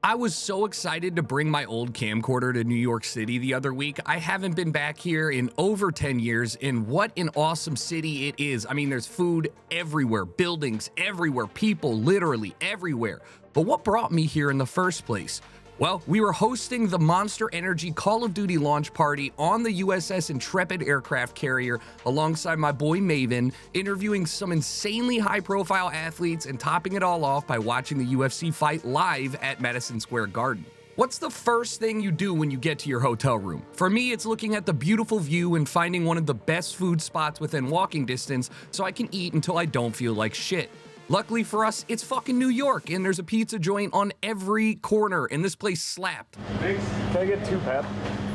I was so excited to bring my old camcorder to New York City the other week. I haven't been back here in over 10 years, and what an awesome city it is. I mean, there's food everywhere, buildings everywhere, people literally everywhere. But what brought me here in the first place? Well, we were hosting the Monster Energy Call of Duty launch party on the USS Intrepid aircraft carrier alongside my boy Maven, interviewing some insanely high-profile athletes and topping it all off by watching the UFC fight live at Madison Square Garden. What's the first thing you do when you get to your hotel room? For me, it's looking at the beautiful view and finding one of the best food spots within walking distance so I can eat until I don't feel like shit. Luckily for us, it's fucking New York, and there's a pizza joint on every corner, and this place slapped. Thanks. Can I get 2 pep?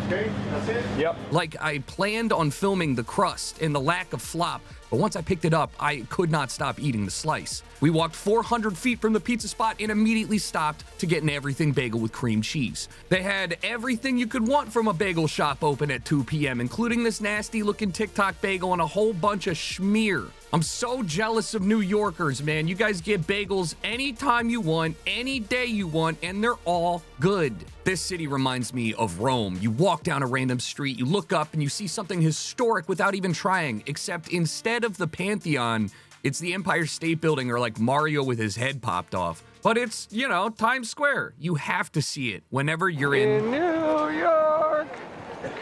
Okay, that's it? Yep. Like, I planned on filming the crust and the lack of flop, but once I picked it up, I could not stop eating the slice. We walked 400 feet from the pizza spot and immediately stopped to get an everything bagel with cream cheese. They had everything you could want from a bagel shop open at 2 p.m., including this nasty looking TikTok bagel and a whole bunch of schmear. I'm so jealous of New Yorkers, man. You guys get bagels anytime you want, any day you want, and they're all good. This city reminds me of Rome. You walk down a random street, you look up, and you see something historic without even trying, except instead of the Pantheon, it's the Empire State Building or like Mario with his head popped off. But it's, you know, Times Square. You have to see it whenever you're in New York.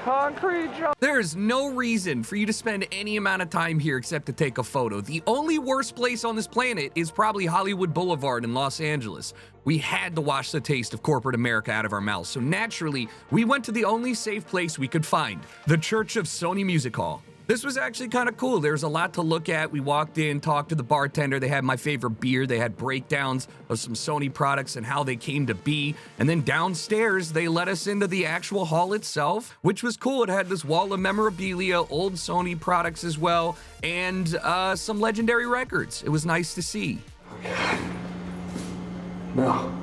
Concrete jungle. There's no reason for you to spend any amount of time here except to take a photo. The only worst place on this planet is probably Hollywood Boulevard in Los Angeles. We had to wash the taste of corporate America out of our mouths, so naturally, we went to the only safe place we could find, the Church of Sony Music Hall. This was actually kind of cool. There's a lot to look at. We walked in, talked to the bartender. They had my favorite beer. They had breakdowns of some Sony products and how they came to be. And then downstairs, they let us into the actual hall itself, which was cool. It had this wall of memorabilia, old Sony products as well, and some legendary records. It was nice to see. No.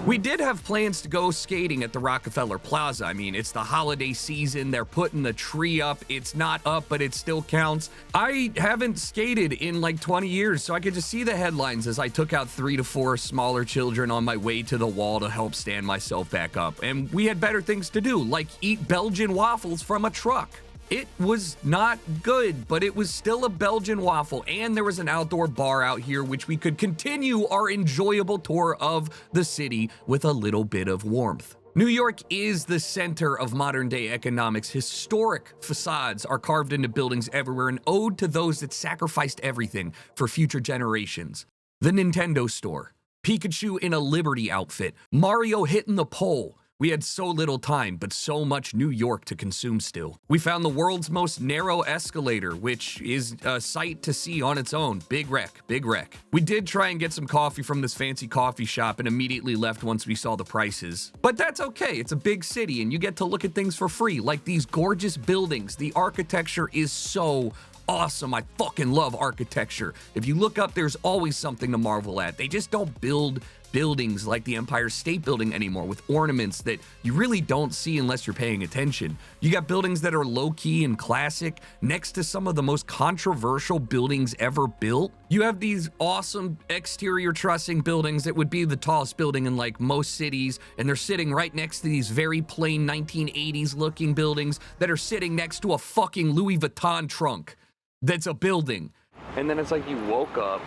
We did have plans to go skating at the Rockefeller Plaza. I mean, it's the holiday season. They're putting the tree up. It's not up, but it still counts. I haven't skated in like 20 years, so I could just see the headlines as I took out 3 to 4 smaller children on my way to the wall to help stand myself back up. And we had better things to do, like eat Belgian waffles from a truck. It was not good, but it was still a Belgian waffle, and there was an outdoor bar out here which we could continue our enjoyable tour of the city with a little bit of warmth. New York is the center of modern-day economics. Historic facades are carved into buildings everywhere, an ode to those that sacrificed everything for future generations. The Nintendo store, Pikachu in a Liberty outfit, Mario hitting the pole. We had so little time, but so much New York to consume still. We found the world's most narrow escalator, which is a sight to see on its own. Big wreck, big wreck. We did try and get some coffee from this fancy coffee shop and immediately left once we saw the prices. But that's okay, it's a big city and you get to look at things for free, like these gorgeous buildings. The architecture is so awesome. I fucking love architecture. If you look up, there's always something to marvel at. They just don't build buildings like the Empire State Building anymore with ornaments that you really don't see unless you're paying attention. You got buildings that are low-key and classic next to some of the most controversial buildings ever built. You have these awesome exterior trussing buildings that would be the tallest building in like most cities, and they're sitting right next to these very plain 1980s looking buildings that are sitting next to a fucking Louis Vuitton trunk that's a building. And then it's like you woke up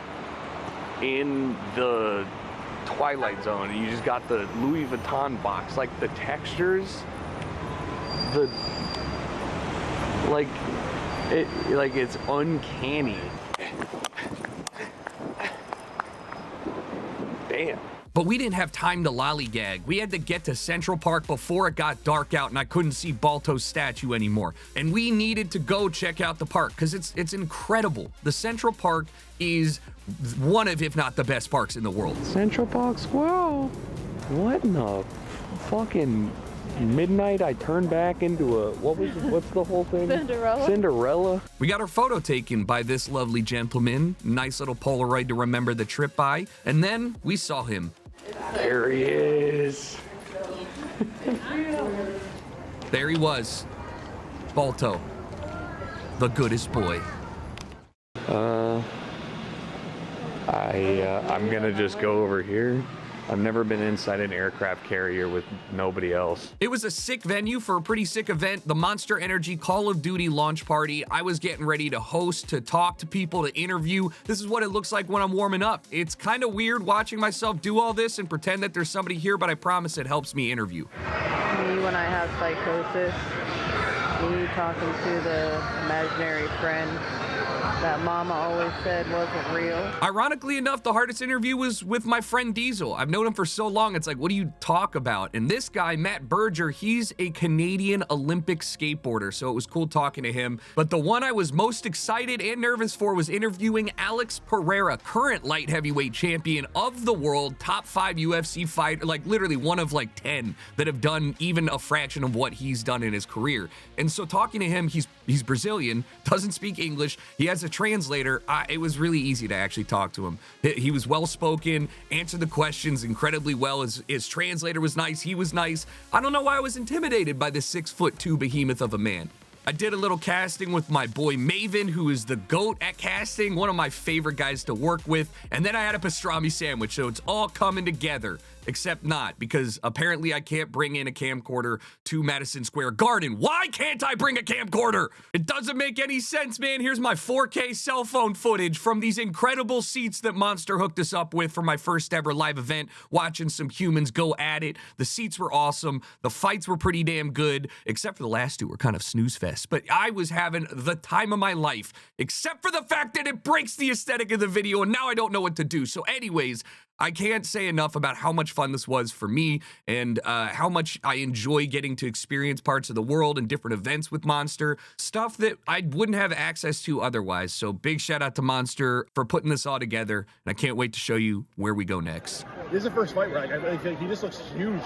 in the Twilight Zone and you just got the Louis Vuitton box. Like the textures, it's uncanny. Damn. But we didn't have time to lollygag. We had to get to Central Park before it got dark out and I couldn't see Balto's statue anymore. And we needed to go check out the park because it's incredible. The Central Park is one of, if not the best parks in the world. Central Park Squirrel. What in the fucking midnight I turned back into a, what's the whole thing? Cinderella. We got our photo taken by this lovely gentleman. Nice little Polaroid to remember the trip by. And then we saw him. There he is. There he was. Balto. The goodest boy. I'm gonna just go over here. I've never been inside an aircraft carrier with nobody else. It was a sick venue for a pretty sick event, the Monster Energy Call of Duty launch party. I was getting ready to host, to talk to people, to interview. This is what it looks like when I'm warming up. It's kind of weird watching myself do all this and pretend that there's somebody here, but I promise it helps me interview. Me when I have psychosis, me talking to the imaginary friend that mama always said wasn't real. Ironically enough, the hardest interview was with my friend Diesel. I've known him for so long, it's like, what do you talk about? And this guy, Matt Berger, he's a Canadian Olympic skateboarder, so it was cool talking to him. But the one I was most excited and nervous for was interviewing Alex Pereira, current light heavyweight champion of the world, top 5 UFC fighter, like literally one of like 10 that have done even a fraction of what he's done in his career. And so talking to him, he's Brazilian, doesn't speak English, he has a translator. It was really easy to actually talk to him. He was well-spoken, answered the questions incredibly well. His translator was nice, he was nice. I don't know why I was intimidated by this 6'2" behemoth of a man. I did a little casting with my boy Maven, who is the GOAT at casting, one of my favorite guys to work with. And then I had a pastrami sandwich, so it's all coming together. Except not, because apparently I can't bring in a camcorder to Madison Square Garden. Why can't I bring a camcorder? It doesn't make any sense, man. Here's my 4K cell phone footage from these incredible seats that Monster hooked us up with for my first ever live event, watching some humans go at it. The seats were awesome. The fights were pretty damn good, except for the last two were kind of snooze fest. But I was having the time of my life, except for the fact that it breaks the aesthetic of the video, and now I don't know what to do. So anyways, I can't say enough about how much fun this was for me and how much I enjoy getting to experience parts of the world and different events with Monster, stuff that I wouldn't have access to otherwise. So big shout out to Monster for putting this all together, and I can't wait to show you where we go next. This is the first fight, right? I think he just looks huge.